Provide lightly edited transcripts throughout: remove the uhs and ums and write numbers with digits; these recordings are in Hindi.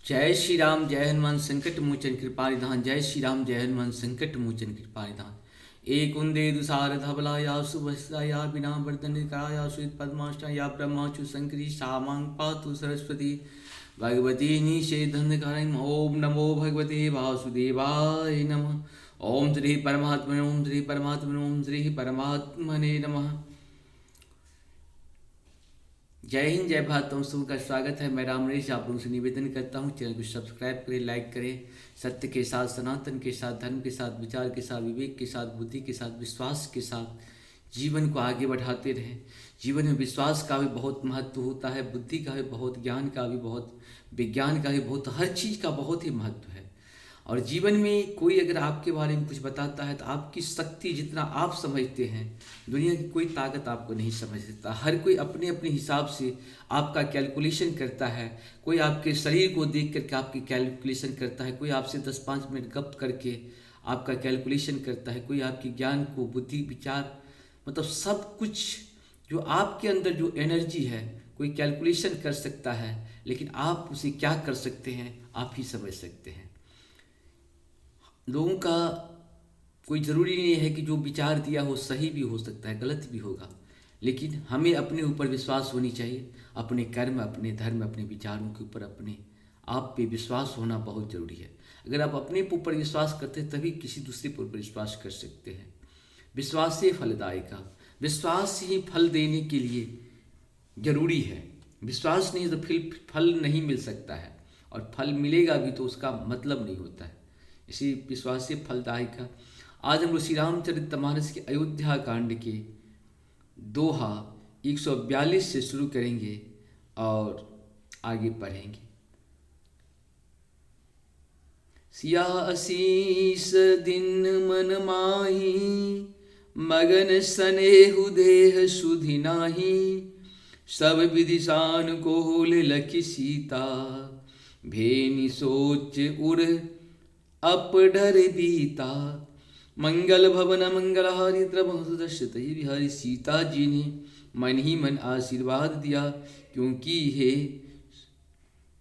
जय श्री राम जय हनुमान संकट मोचन कृपा निधान। जय श्री राम जय हनुमान संकट मोचन कृपा निधान। एक उन्दे दुसार धबला या सुभस्ता या बिना वर्धन या सुत पद्माष्टा या ब्रह्माचु शंकरी सामांग पातु सरस्वती भगवती निषेधन करम। ओम नमो भगवते वासुदेवाय नमः। ओम श्री परमात्मने ओम श्री परमात्मने ओम श्री परमात्मने नमः। जय हिंद जय भारत। तुम सबका स्वागत है। मैं राम नरेश आप लोगों से निवेदन करता हूँ चैनल को सब्सक्राइब करें, लाइक करें। सत्य के साथ, सनातन के साथ, धर्म के साथ, विचार के साथ, विवेक के साथ, बुद्धि के साथ, विश्वास के साथ जीवन को आगे बढ़ाते रहें। जीवन में विश्वास का भी बहुत महत्व होता है, बुद्धि का भी बहुत, ज्ञान का भी बहुत, विज्ञान का भी बहुत, हर चीज़ का बहुत ही महत्व है। और जीवन में कोई अगर आपके बारे में कुछ बताता है तो आपकी शक्ति जितना आप समझते हैं, दुनिया की कोई ताकत आपको नहीं समझ सकता। हर कोई अपने अपने हिसाब से आपका कैलकुलेशन करता है। कोई आपके शरीर को देख करके आपकी कैलकुलेशन करता है, कोई आपसे 10-5 मिनट गप करके आपका कैलकुलेशन करता है, कोई आपके ज्ञान को, बुद्धि, विचार, मतलब सब कुछ जो आपके अंदर जो एनर्जी है कोई कैलकुलेशन कर सकता है, लेकिन आप उसे क्या कर सकते हैं आप ही समझ सकते हैं। लोगों का कोई ज़रूरी नहीं है कि जो विचार दिया हो सही भी हो सकता है, गलत भी होगा, लेकिन हमें अपने ऊपर विश्वास होनी चाहिए। अपने कर्म, अपने धर्म, अपने विचारों के ऊपर, अपने आप पे विश्वास होना बहुत ज़रूरी है। अगर आप अपने ऊपर विश्वास करते हैं तभी किसी दूसरे पर विश्वास कर सकते हैं। विश्वास से फलदायिका, विश्वास ही फल देने के लिए जरूरी है। विश्वास नहीं तो फिर फल नहीं मिल सकता है, और फल मिलेगा भी तो उसका मतलब नहीं होता है। इसी विश्वास से फलदायिका। आज हम लोग श्री रामचरितमानस के अयोध्या कांड के दोहा 142 से शुरू करेंगे और आगे पढ़ेंगे। सिया असीस दिन मन माही, मगन स्नेहु देह सुधि नाही। सब विदिशान को लखी सीता, भेनी सोच उर अप डर बीता। मंगल भवन मंगलहारी द्रवहु दशरथ बिहारी। सीता जी ने मन ही मन आशीर्वाद दिया,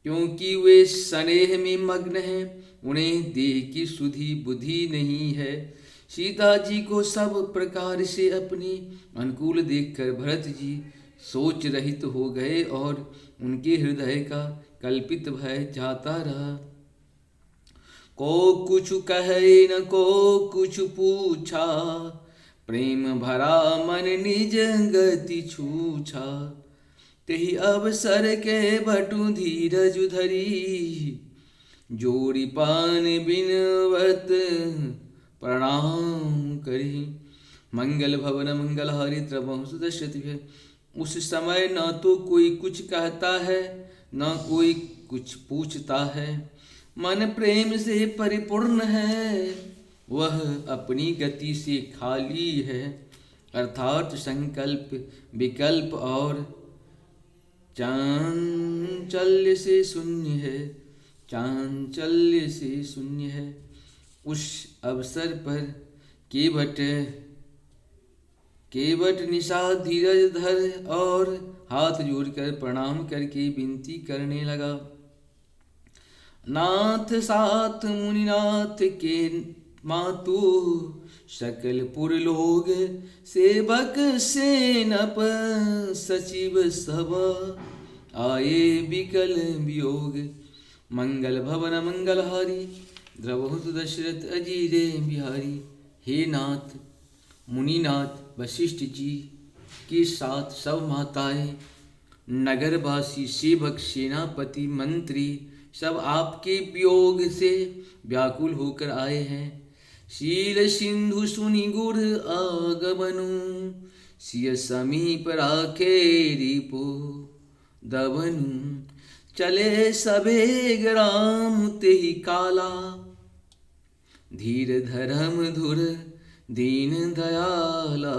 क्योंकि वे स्नेह में मग्न हैं, उन्हें देह की सुधि बुद्धि नहीं है। सीता जी को सब प्रकार से अपने अनुकूल देखकर भरत जी सोच रहित हो गए और उनके हृदय का कल्पित भय जाता रहा। को कुछ कहे न को कुछ पूछा, प्रेम भरा मन निज गति छूछा। तेहि अवसर के बटु धीरज धरी, जोड़ी पान बिनवत प्रणाम करी। मंगल भवन मंगलहारी द्रवहु सुदशरथ। उस समय न तो कोई कुछ कहता है न कोई कुछ पूछता है, मन प्रेम से परिपूर्ण है, वह अपनी गति से खाली है। अर्थात संकल्प, विकल्प और चांचल्य से शून्य है, चांचल्य से शून्य है। उस अवसर पर केवट निषाद धीरज धर और हाथ जोड़कर प्रणाम करके विनती करने लगा। नाथ साथ मुनिनाथ के मातु, सकल पुर लोग सेवक सेनप सचिव सब, आए विकल वियोग। मंगल भवन मंगलहारी, द्रवहु दशरथ अजीरे बिहारी। हे नाथ, मुनिनाथ वशिष्ठ जी के साथ सब माताएं, नगरवासी, सेवक, सेनापति, मंत्री सब आपके वियोग से व्याकुल होकर आए हैं। शील सिंधु सुनि गुर आगमनु, सिय समीप राखे रिपो दबनु। चले सबेग राम तेहि काला, धीर धर्म धुर दीन दयाला।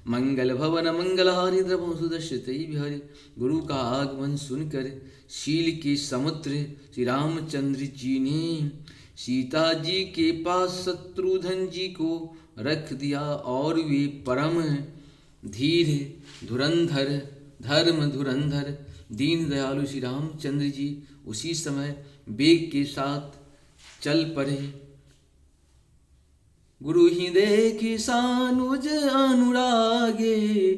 मंगल भवन मंगलहारी द्रवहु सुदशरथ बिहारी। गुरु का आगमन सुनकर शील के समुद्र श्री रामचंद्र जी ने सीता जी के पास शत्रुघ्न जी को रख दिया, और वे परम धीर धुरंधर, धर्म धुरंधर, दीन दयालु श्री रामचंद्र जी उसी समय वेग के साथ चल पड़े। गुरु ही देखि सानुज अनुरागे,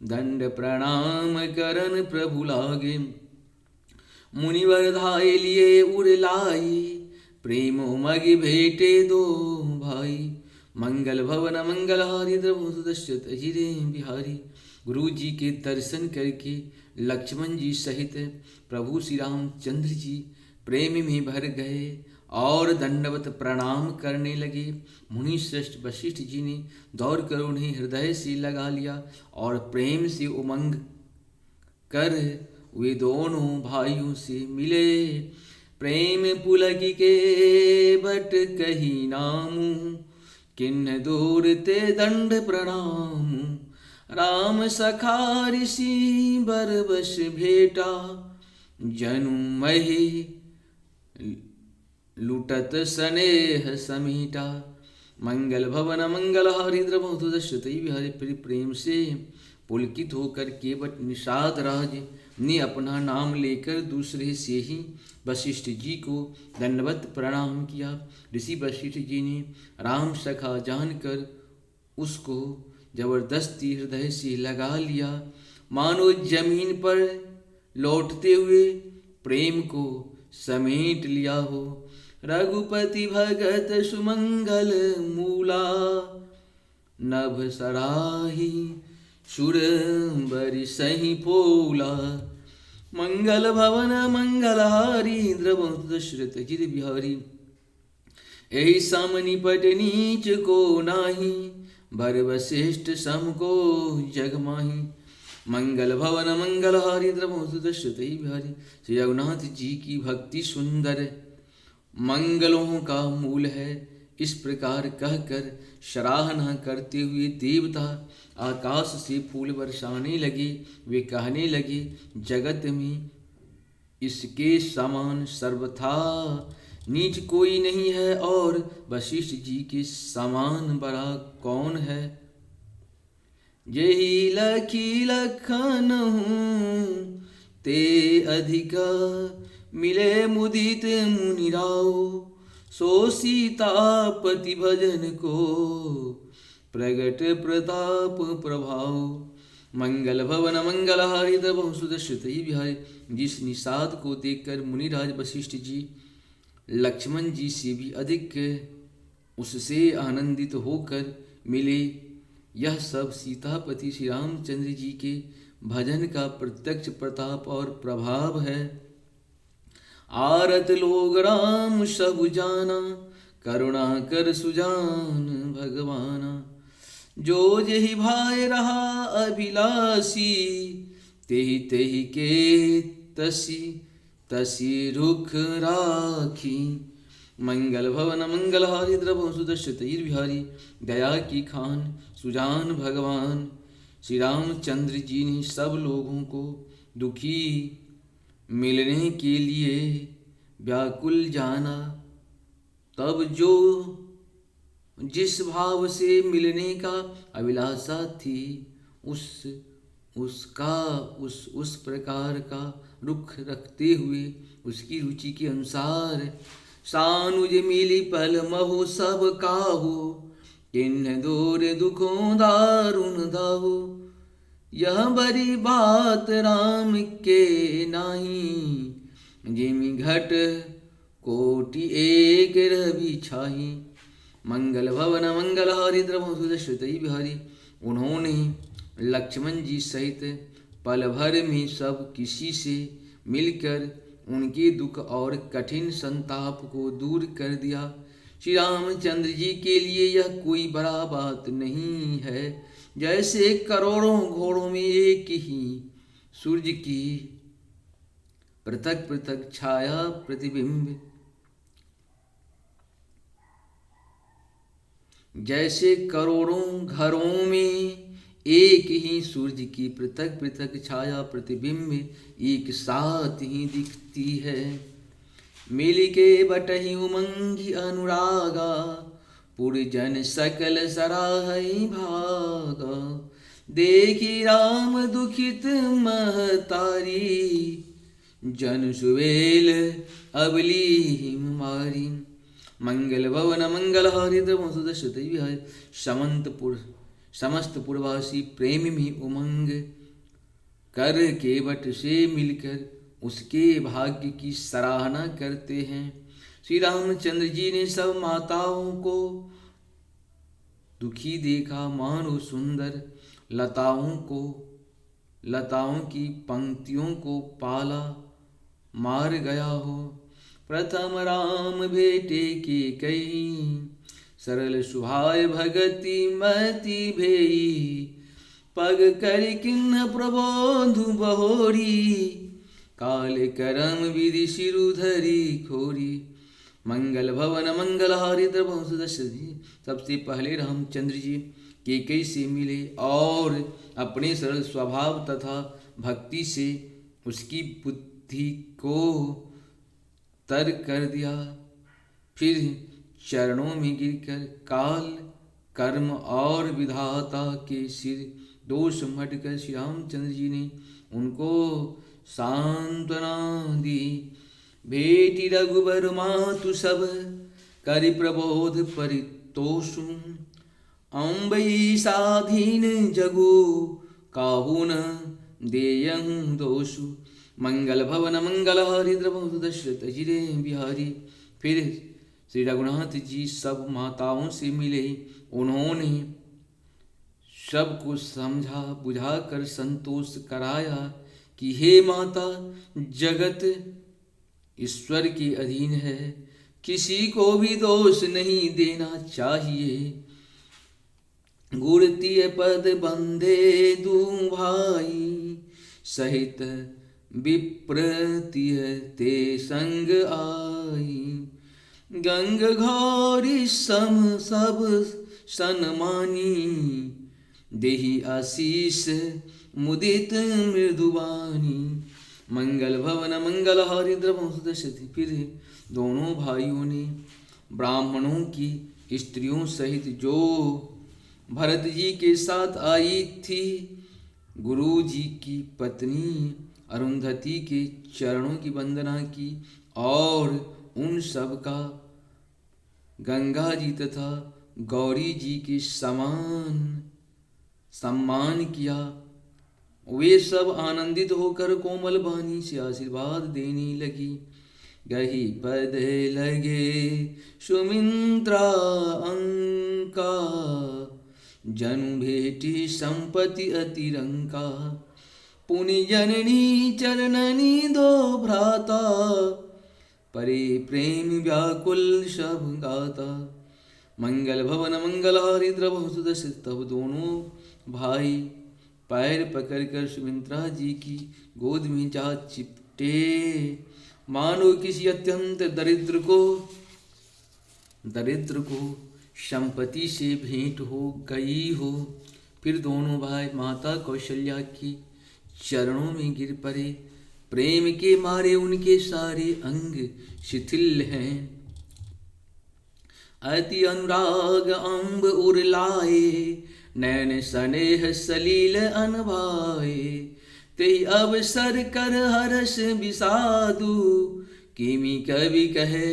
दंड प्रणाम करन प्रभु लागे। मुनिवर धाय लिए उर लाई, प्रेम मगि भेटे दो भाई। मंगल भवन मंगलहारी, द्रवो सुदर्शित अजिरे बिहारी। गुरु जी के दर्शन करके लक्ष्मण जी सहित प्रभु श्री रामचंद्र जी प्रेम में भर गए और दंडवत प्रणाम करने लगे। मुनि श्रेष्ठ वशिष्ठ जी ने दौड़कर उन्हें हृदय से लगा लिया और प्रेम से उमंग कर वे दोनों भाइयों से मिले। प्रेम पुलकी के बट कही नामू, किन्न दूर ते दंड प्रणाम। राम सखा ऋषि बरबस भेटा, जनु मही लुटत स्नेह समीटा। मंगल भवन मंगलहारी, द्रवो सुदर्शित बिहारी। प्रेम से पुलकित होकर केवट निषाद राज ने अपना नाम लेकर दूसरे से ही वशिष्ठ जी को दंडवत प्रणाम किया। ऋषि वशिष्ठ जी ने राम सखा जानकर उसको जबरदस्ती हृदय से लगा लिया, मानो जमीन पर लौटते हुए प्रेम को समेट लिया हो। रघुपति भगत सुमंगल मूला, नभ सराही सुर बरि सही पोला। मंगल भवन मंगलहारी, द्रवो दशरथ गिर बिहारी। यही सम निपट नीच को नाही, बर वशिष्ठ सम को जग माही। मंगल भवन मंगलहारी, द्रवो दशरथ बिहारी। श्री रघुनाथ जी की भक्ति सुंदर मंगलों का मूल है। इस प्रकार कहकर सराहना करते हुए देवता आकाश से फूल बरसाने लगे। वे कहने लगे, जगत में इसके समान सर्वथा नीच कोई नहीं है और वशिष्ठ जी के समान बड़ा कौन है। यही लखी लखन हूँ ते अधिका, मिले मुदित मुनिराव। सो सीतापति भजन को प्रगट प्रताप प्रभाव। मंगल भवन मंगलहारी, द्रवो सुदर्शित बिहारी। जिस निषाद को देखकर मुनिराज वशिष्ठ जी लक्ष्मण जी से भी अधिक उससे आनंदित होकर मिले, यह सब सीतापति श्री रामचंद्र जी के भजन का प्रत्यक्ष प्रताप और प्रभाव है। आरत लोग राम सब जाना, करुणा कर सुजान भगवाना। जो जेहि भाई रहा अभिलाषी, तेहि तेहि के तसी तसी रुख राखी। मंगल भवन मंगलहारी, द्रवो सुदर्शित बिहारी। दया की खान सुजान भगवान श्री रामचंद्र जी ने सब लोगों को दुखी मिलने के लिए व्याकुल जाना। तब जो जिस भाव से मिलने का अभिलाषा थी, उस प्रकार का रुख रखते हुए उसकी रुचि के अनुसार सानुज मिली पल महो सब काहो। किन्ह दूर दुखों दारुण दाहो, यह बड़ी बात राम के नाही। जिमि घट कोटि एक रवि छाही। मंगल भवन मंगलहारी, द्रवो सुदर्शित बिहारी। उन्होंने लक्ष्मण जी सहित पल भर में सब किसी से मिलकर उनके दुख और कठिन संताप को दूर कर दिया। श्री रामचंद्र जी के लिए यह कोई बड़ा बात नहीं है। जैसे करोड़ों घोड़ों में एक ही सूर्य की पृथक पृथक छाया प्रतिबिंब, जैसे करोड़ों घरों में एक ही सूर्य की पृथक पृथक छाया प्रतिबिंब एक साथ ही दिखती है। मिल के बटहि उमंगी अनुरागा, पुरजन सकल सराहई भागा। देखी राम दुखित महतारी, जन सुवेल अबली मारी। मंगल भवन मंगल हरिद्र सुदशत विहाय। समंतपुर समस्त पुरवासी प्रेम में उमंग, कर केवट से मिलकर उसके भाग्य की सराहना करते हैं। श्री रामचंद्र जी ने सब माताओं को दुखी देखा, मानो सुंदर लताओं की पंक्तियों को पाला मार गया हो। प्रथम राम भेटे के कई, सरल सुभाय भगति मति भेई। पग कर किन्न प्रबोधु बहोरी, काल करम विधि सिरुधरी खोरी। मंगल भवन मंगल हरिद्र बहुसुदशरी। सबसे पहले रामचंद्र जी कैकेयी से मिले और अपने सरल स्वभाव तथा भक्ति से उसकी बुद्धि को तर कर दिया। फिर चरणों में गिरकर काल कर्म और विधाता के सिर दोष मटकर श्री रामचंद्र जी ने उनको सांत्वना दी। भेटी रघुबर मातु सब, करि प्रबोध परितोषु। अम्बई साधीन जगु, काहू न देयहु दोषु। मंगल भवन मंगल हरिद्र दशरथ जिरे बिहारी। फिर श्री रघुनाथ जी सब माताओं से मिले। उन्होंने सबको समझा बुझाकर संतोष कराया कि हे माता, जगत ईश्वर के अधीन है, किसी को भी दोष नहीं देना चाहिए। गुरतीय पद बंदे दू भाई, सहित विप्रतिय ते संग आई। गंग घोरी सम सब सनमानी, देहि आशीष मुदित मृदुवानी। मंगल भवन मंगल हरिद्र बहुसुदशति। फिर दोनों भाइयों ने ब्राह्मणों की स्त्रियों सहित जो भरत जी के साथ आई थी, गुरु जी की पत्नी अरुंधति के चरणों की वंदना की और उन सब का गंगा जी तथा गौरी जी के समान सम्मान किया। वे सब आनंदित होकर कोमल वाणी से आशीर्वाद देने लगी। गही पद लगे सुमित्रा अंका, जनु भेटी संपत्ति अतिरंका। पुनि जननी चरणनी दो भ्राता, परे प्रेम व्याकुल सब गाता। मंगल भवन मंगल हरिद्र बहुसुदशति। तब दोनों भाई पैर पकड़कर सुमित्रा जी की गोद में जा चिपटे, मानो किसी अत्यंत दरिद्र को संपत्ति से भेंट हो गई हो। फिर दोनों भाई माता कौशल्या के चरणों में गिर पड़े। प्रेम के मारे उनके सारे अंग शिथिल हैं। अति अनुराग अम्ब उरलाए, नैन स्नेह सलील अनभाए। तेहि अवसर कर हर्ष विषादु, किमि कवि कहे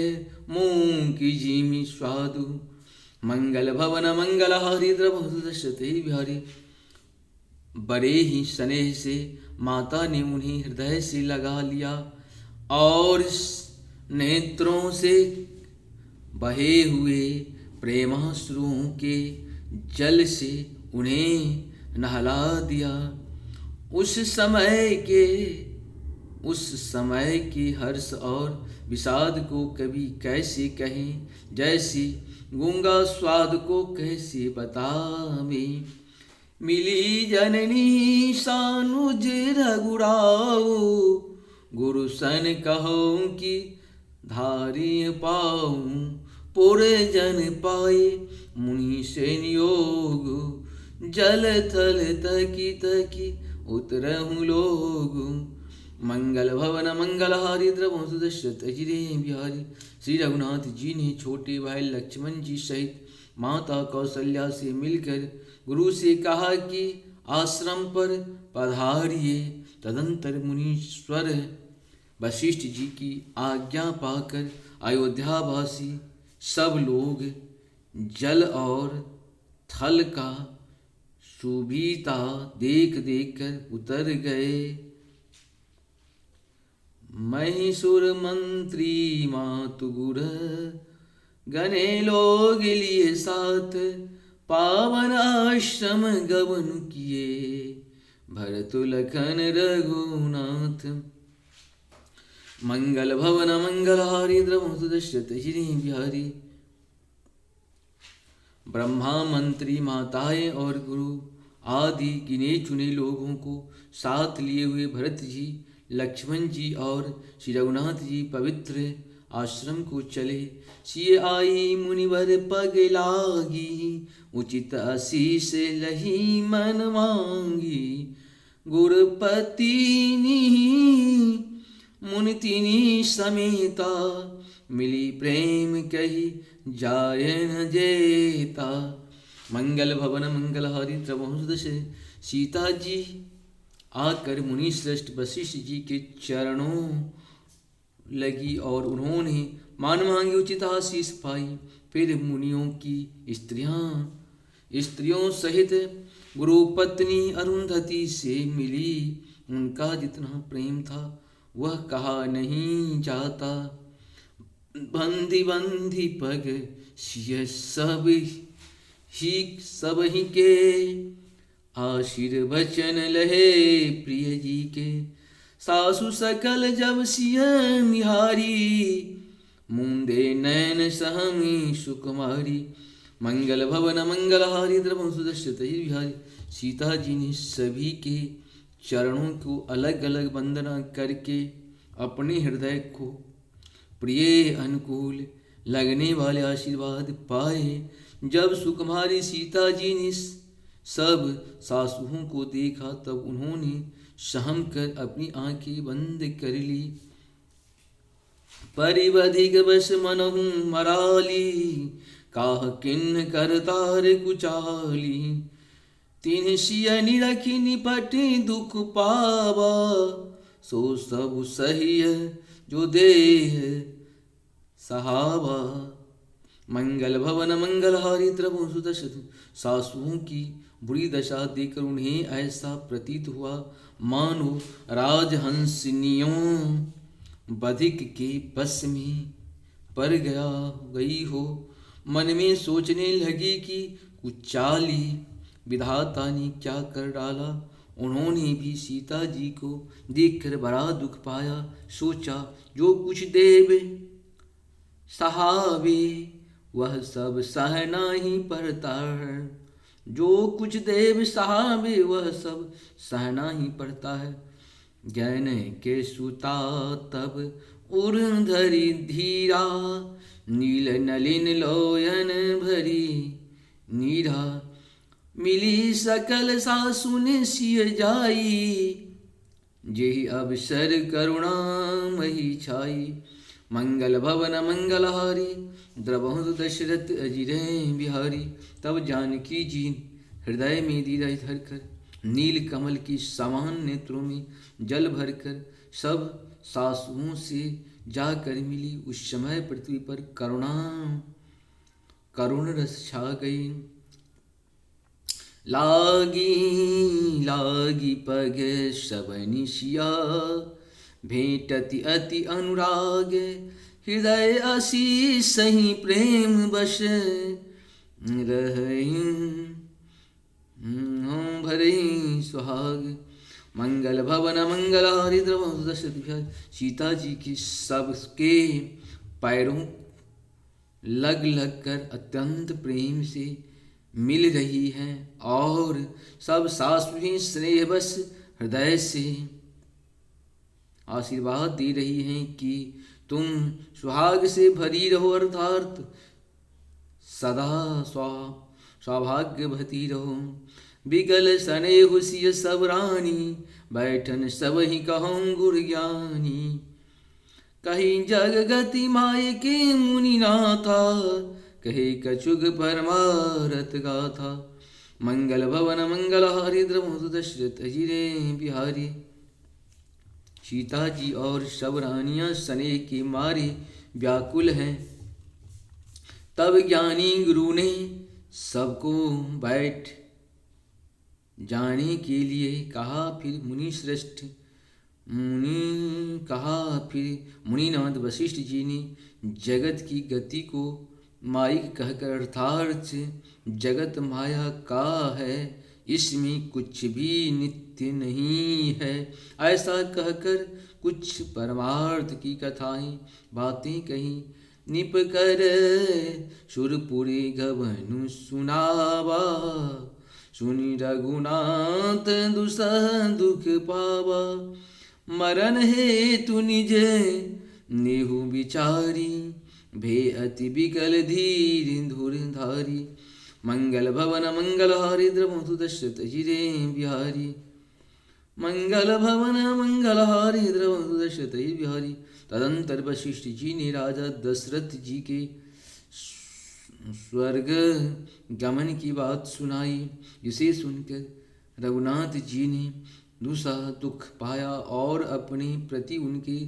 मुँह की जिमि स्वादु। मंगल भवन मंगल हरिद्र बहुसुदशति बिहारी। बड़े ही स्नेह से माता ने उन्हें हृदय से लगा लिया और नेत्रों से बहे हुए प्रेमाश्रुओं के जल से उन्हें नहला दिया। उस समय के हर्ष और विषाद को कभी कैसे कहें, जैसे गूंगा स्वाद को कैसे बतावे। मिली जननी सानुज रघुराऊ, गुरु सन कहो कि धारी पाऊं। पुर जन पाए मुनि से नियोग, जल थल तकी तकी उतरहु लोग। मंगल भवन मंगल हरिद्र बहुसुदशति जिरे बिहारी। श्री रघुनाथ जी ने छोटे भाई लक्ष्मण जी सहित माता कौशल्या से मिलकर गुरु से कहा कि आश्रम पर पधारिए। तदंतर मुनीश्वर वशिष्ठ जी की आज्ञा पाकर अयोध्यावासी सब लोग जल और थल का सुविधा देख देख कर उतर गए। महिषुर मंत्री मातु गुर गणे लोग लिए साथ, पावन आश्रम गवन किए भरत लखन रघुनाथ। मंगल भवन मंगलहारी द्रवहुत दशरथ हिरि बिहारी। ब्रह्मा मंत्री माताएं और गुरु आदि गिने चुने लोगों को साथ लिए हुए भरत जी, लक्ष्मण जी और श्री रघुनाथ जी पवित्र आश्रम को चले। सिय आई मुनिवर पग लागी, उचित आशीष लही मन मांगी। गुरुपति मुनि तिनी समेता, मिली प्रेम कही जाय न जेता। मंगल भवन मंगलहारी द्रवहुदश। सीता जी आकर मुनि श्रेष्ठ वशिष्ठ जी के चरणों लगी और उन्होंने मान मांगी, उचित आशीष पाई। फिर मुनियों की स्त्रियों सहित गुरु पत्नी अरुंधति से मिली। उनका जितना प्रेम था वह कहा नहीं जाता। बंधी बंधी पग सिय सब ही के, आशीर्वचन लहे प्रिय जी के। सासु सकल जब सिय निहारी, मुंदे नैन सहमी सुकुमारी। मंगल भवन मंगलहारी द्रवहुत दशरथ बिहारी। सीता जी ने सभी के चरणों को अलग अलग वंदना करके अपने हृदय को प्रिय अनुकूल लगने वाले आशीर्वाद पाए। जब सुकुमारी सीता जी ने सब सासुओं को देखा तब उन्होंने सहम कर अपनी आंखें बंद कर ली। परिवधिक बस मनहु मराली, काह किन्न करतार कुचाली। तिन्ह सिय निरखी निपटे दुख पावा, सो सब सहिय जो देह सहावा। मंगल भवन मंगलहारी द्रवहुत दशरथ। सासुओं की बुरी दशा देखकर उन्हें ऐसा प्रतीत हुआ मानो राजहंसिनियों बधिक के बस में पड़ गई हो। मन में सोचने लगी कि कुचाली विधाता ने क्या कर डाला। उन्होंने भी सीता जी को देखकर बड़ा दुख पाया। सोचा जो कुछ देव सहावे वह सब सहना ही पड़ता है। जो कुछ देव सहावे वह सब सहना ही पड़ता है। ज्ञान के सुता तब उर्धरी धीरा, नील नलिन लोयन भरी नीरा। मिली सकल सासुन सिय जाई, जेहि अवसर करुणा मही छाई। मंगल भवन मंगलहारी द्रवहुत दशरथ अजिरे बिहारी। तब जानकी जी हृदय में दीरा धरकर नील कमल की समान नेत्रों में जल भरकर सब सासुओं से जाकर मिली। उस समय पृथ्वी पर करुण रस छा गई। लागी पग सबनि सिया, भेंटति अति अनुराग। हृदय असी सही प्रेम बश, रही भरही सुहाग। मंगल भवन मंगलहारी द्रवहुत दशरथ बिहारी। सीता जी की सबके पैरों लग कर अत्यंत प्रेम से मिल रही हैं और सब सासुएं स्नेहवश हृदय से आशीर्वाद दे रही हैं कि तुम सुहाग से भरी रहो, अर्थात सदा सौभाग्यवती रहो। बिगल सनेहु सिय सब रानी, बैठन सब ही कहूँ गुर ज्ञानी। कहीं जग गति माय के मुनि नाथा, कहे कछुग परमारथ गाथा। मंगल भवन मंगलहारी द्रवहुत दशरथ अजिरे बिहारी। सीता जी और सब रानियां स्नेह के मारे व्याकुल हैं। तब ज्ञानी गुरु ने सबको बैठ जाने के लिए कहा। फिर मुनिनाथ वशिष्ठ जी ने जगत की गति को माइक कहकर अर्थात जगत माया का है, इसमें कुछ भी नित्य नहीं है, ऐसा कहकर कुछ परमार्थ की कथाएं बातें कही। निप कर सुरपुरी गवनु सुनावा, सुनि रघुनाथ दुसह दुख पावा। मरण हेतु निज नेहु विचारी, भे अति विकल धीर धुर धारी। मंगल भवन मंगलहारी द्रवधु दशरथ जिरे बिहारी। मंगल भवन मंगलहारी द्रवधु दशरथ बिहारी। तदंतर वशिष्ठ जी ने राजा दशरथ जी के स्वर्ग गमन की बात सुनाई, जिसे सुनकर रघुनाथ जी ने दूसरा दुख पाया और अपने प्रति उनके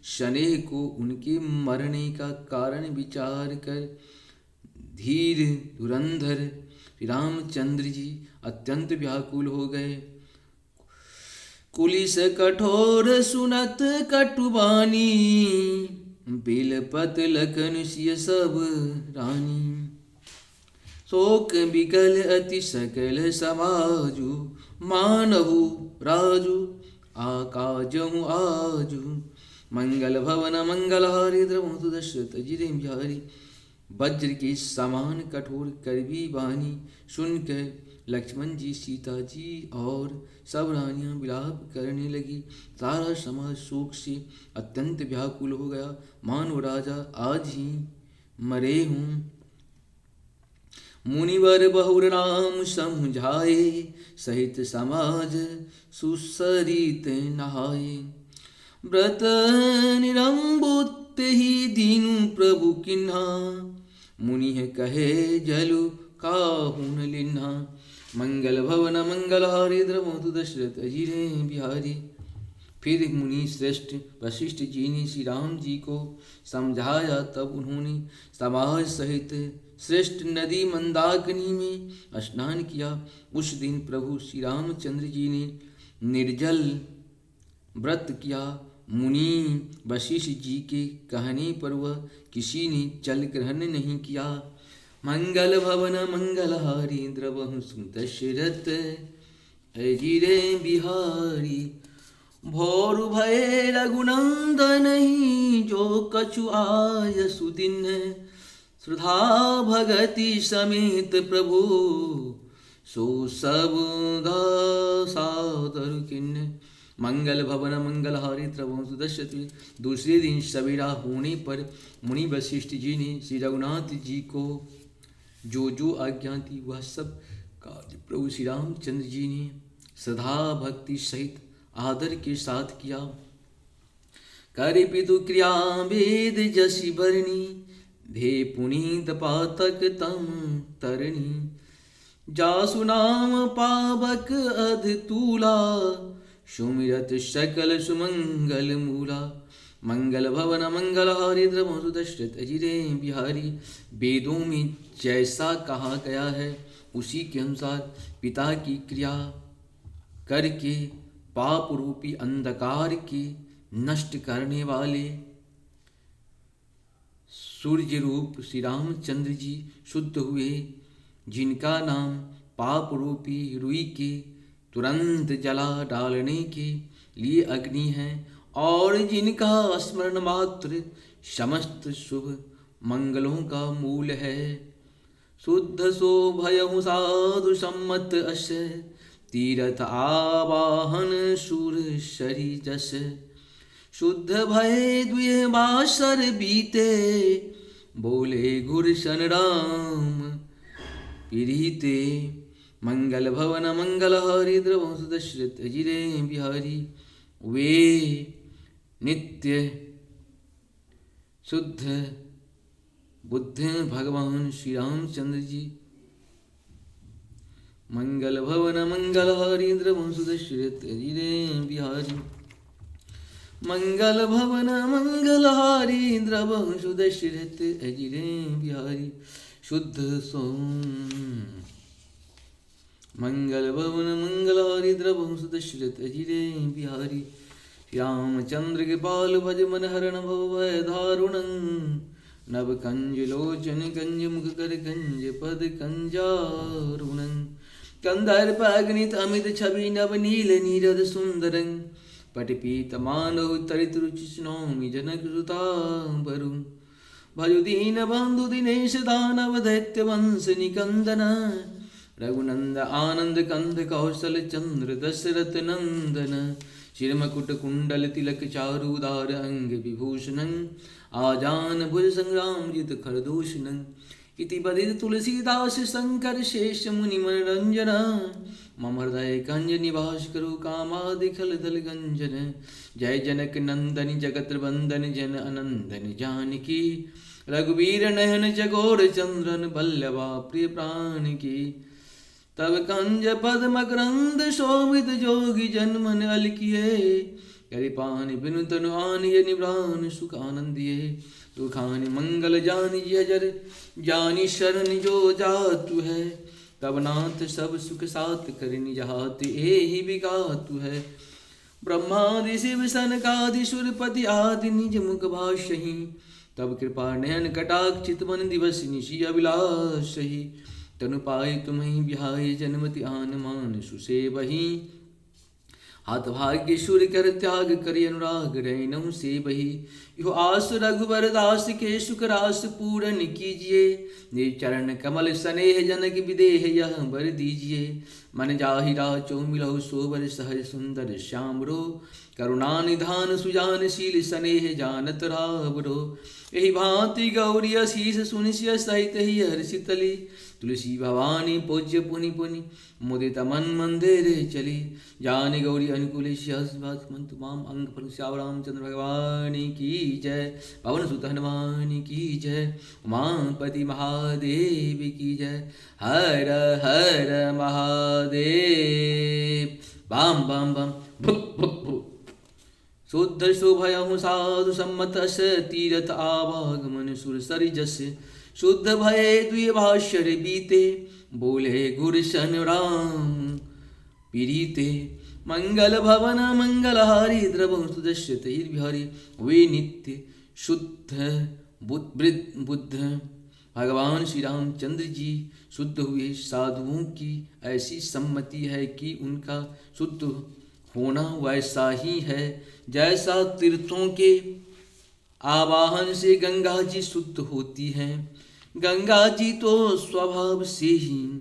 स्नेह को उनके मरने का कारण विचार कर धीर धुरंधर रामचंद्र जी अत्यंत व्याकुल हो गए। कुलिस कठोर सुनत कटुबानी, बिलपत लखन सिय सब रानी। शोक बिकल अति सकल समाजु, मानहु राजु आकाजहु आजु। मंगल भवन मंगलहारी द्रवधु दशरथ जिरे बिहारी। वज्र के समान कठोर करवी वाणी सुनकर लक्ष्मण जी, सीता जी और सब रानियां विलाप करने लगी। सारा समाज शोक से अत्यंत व्याकुल हो गया, मानो राजा आज ही मरे हूँ। मुनिवर बहुर राम समझाए, सहित समाज सुसरित नहाए। व्रत निरंबुत ही दीनु प्रभु किन्हा, मुनि कहे जलु काहुन लिन्हा। मंगल भवन मंगलहारी द्रवधु दशरथ जिरे बिहारी। फिर मुनि श्रेष्ठ वशिष्ठ जी ने श्री राम जी को समझाया। तब उन्होंने समाज सहित श्रेष्ठ नदी मंदाकिनी में स्नान किया। उस दिन प्रभु श्री रामचंद्र जी ने निर्जल व्रत किया। मुनि वशिष्ठ जी के कहने पर वह किसी ने जल ग्रहण नहीं किया। मंगल भवन मंगलहारी द्रवहु दशरथ जिरे बिहारी। भोर भय रघुनंदन ही, जो कछु आय सुदिन। श्रद्धा भगति समेत प्रभु, सो सब सादर किन्न। मंगल भवन मंगलहारी द्रवहु दशरथ। दूसरे दिन सवेरा होने पर मुनि वशिष्ठ जी ने श्री रघुनाथ जी को जो आज्ञा थी वह सब कार्य प्रभु श्री रामचंद्र जी ने श्रद्धा भक्ति सहित आदर के साथ किया। करे पितु क्रिया वेद जसी बरनी, भे पुनीत पातक तम तरनी। जासु नाम पावक अध तूला, सुमिरत सकल सुमंगल मूला। मंगल भवन मंगलहारी द्रवधु दशरथ जिरे बिहारी। वेदों में जैसा कहा गया है उसी के अनुसार पिता की क्रिया करके पाप रूपी अंधकार के नष्ट करने वाले सूर्य रूप श्री रामचंद्र जी शुद्ध हुए, जिनका नाम पाप रूपी रुई के तुरंत जला डालने के लिए अग्नि है और जिनका स्मरण मात्र समस्त शुभ मंगलों का मूल है। शुद्ध सो भयहु साधु सम्मत अस, तीरथ आवाहन सुर शरी जस। शुद्ध भय द्विह बासर बीते, बोले गुरशन राम पीड़िते। मंगल भवन मंगलहारी द्रवधु दशरथ जिरे बिहारी। वे नित्य शुद्ध बुद्ध भगवान श्री रामचंद्र जी। मंगल भवन मंगलहारी द्रवधु दशरथ जिरे बिहारी। मंगल भवन मंगलहारी द्रवहु सुदशरथ अजिरे बिहारी शुद्ध सोम। मंगल भवन मंगलहारी द्रवहु सुदशरथ अजिरे बिहारी रामचंद्र के पाल भज मन हरण भव भय दारुणं नव कंज लोचन कंज मुख कर कंज पद कंजारुणं कंदर्प अग्नित अमित छवि नव नील नीरद सुंदरं पटपीत मानव तरित रुचि नौमि जनक सुतांबरु भजु दीन बंधु दिनेश दानव दैत्य वंश निकंदन रघुनंद आनंद कंद कौशल चंद्र दशरथ नंदन शिरमकुट कुंडल तिलक चारुदार अंग विभूषणं आजान भुज संग्राम जित खरदूषणं इति बदित तुलसीदास शंकर शेष मुनि मनरंजन मम हृदय कंज निवास करु कामादि खल दल गंजन जय जनक नंदन जगत वंदन जन अनंदन जानकी रघुवीर नयन जगोर चंद्रन बल्लभा प्रिय प्राण की तब कंज पद मकरंद शोभित जोगी जन्मन अलकिए कृपान बिनु तनु आनिय निब्रान सुख आनंदिये दुखानि मंगल जानि जर जानि शरण जो जातु है तब नाथ सब सुख सात कर निज हाथ एहि विगातु है ब्रह्मादि शिव सनकादि सुरपति आदि निज मुख भाषहि तब कृपा नयन कटाक्ष चित मन दिवस निशि अभिलाषहि तनु पाई तुम्हि बिहाय जन्मति आन मान सुसेवहि हाथ भाग्य सूर्य कर त्याग करि अनुराग रैनहु से बही यो आस रघुबर दास के सुख रास पूरन कीजिए निज चरण कमल स्नेह जनक विदेह यह बर दीजिए मन जाहि राचो मिलहु सोबर सहज सुंदर श्यामरो करुणा निधान सुजान शील स्नेह जानत रावरो यही भांति गौरी अशीष सुनिश्य सहित ही हर्षितली तुलसी भवानी पूज्य पुनि पुनि मुदित मन मंदिर चली जान गौरी अनुकूल मंत माम अंग पर श्याम रामचंद्र भगवान की जय पवन सुत हनुमान की जय उमापति महादेव की जय हर हर महादेव बाम बाम बाम भुप भुप भुप शुद्ध शुभयहु साधु सम्मत तीरथ आवागमन सुर सरि जस शुद्ध भय द्विभाष्यर बीते बोले गुरशन राम पीड़िते मंगल भवन मंगलहारी द्रवहु सुदश्यत बिहारी वे नित्य शुद्ध बुद्ध भगवान श्री रामचंद्र जी शुद्ध हुए साधुओं की ऐसी सम्मति है कि उनका शुद्ध होना वैसा ही है जैसा तीर्थों के आवाहन से गंगा जी शुद्ध होती हैं। गंगा जी तो स्वभाव से ही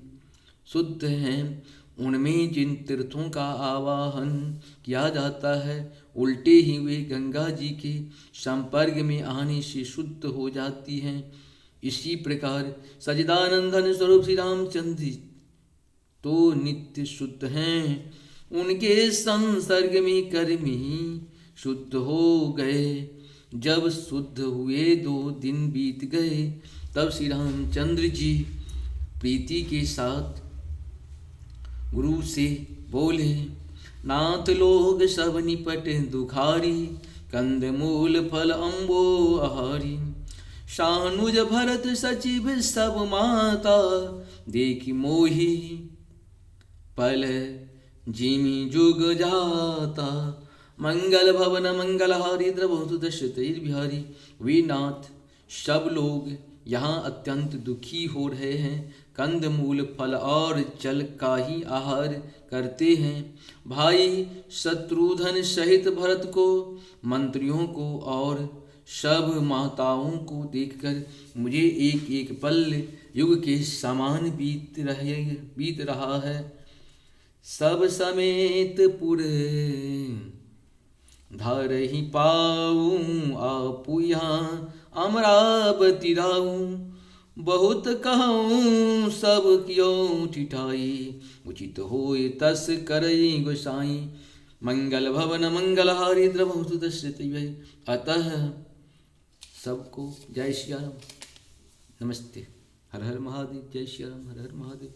शुद्ध हैं, उनमें जिन तीर्थों का आवाहन किया जाता है उल्टे ही वे गंगा जी के संपर्क में आने से शुद्ध हो जाती हैं। इसी प्रकार सच्चिदानंदन स्वरूप श्री रामचंद्र तो नित्य शुद्ध हैं, उनके संसर्ग में कर्मी शुद्ध हो गए। जब शुद्ध हुए 2 दिन बीत गए तब श्री रामचंद्र जी प्रीति के साथ गुरु से बोले, नाथ लोग सब निपट दुखारी, कंद मूल फल अम्बो आहारी। शानुज भरत सचिव सब माता, देखी मोही पल जिमि जुग जाता। मंगल भवन मंगलहारी द्रवहु दशरथ बिहारी। वे नाथ सब लोग यहाँ अत्यंत दुखी हो रहे हैं, कंद मूल फल और जल का ही आहार करते हैं। भाई शत्रुघ्न सहित भरत को, मंत्रियों को और सब माताओं को देखकर मुझे एक एक पल युग के समान बीत रहा है। सब समेत पुर धरहि पाऊँ, आपु यहाँ अमरावती राऊँ। बहुत कहूँ सब क्यों ठिठाई, उचित होए तस करई गोसाई। मंगल भवन मंगलहारी द्रवहु दशरथ। अतः सबको जय श्री राम, नमस्ते, हर हर महादेव, जय श्री राम, हर हर महादेव।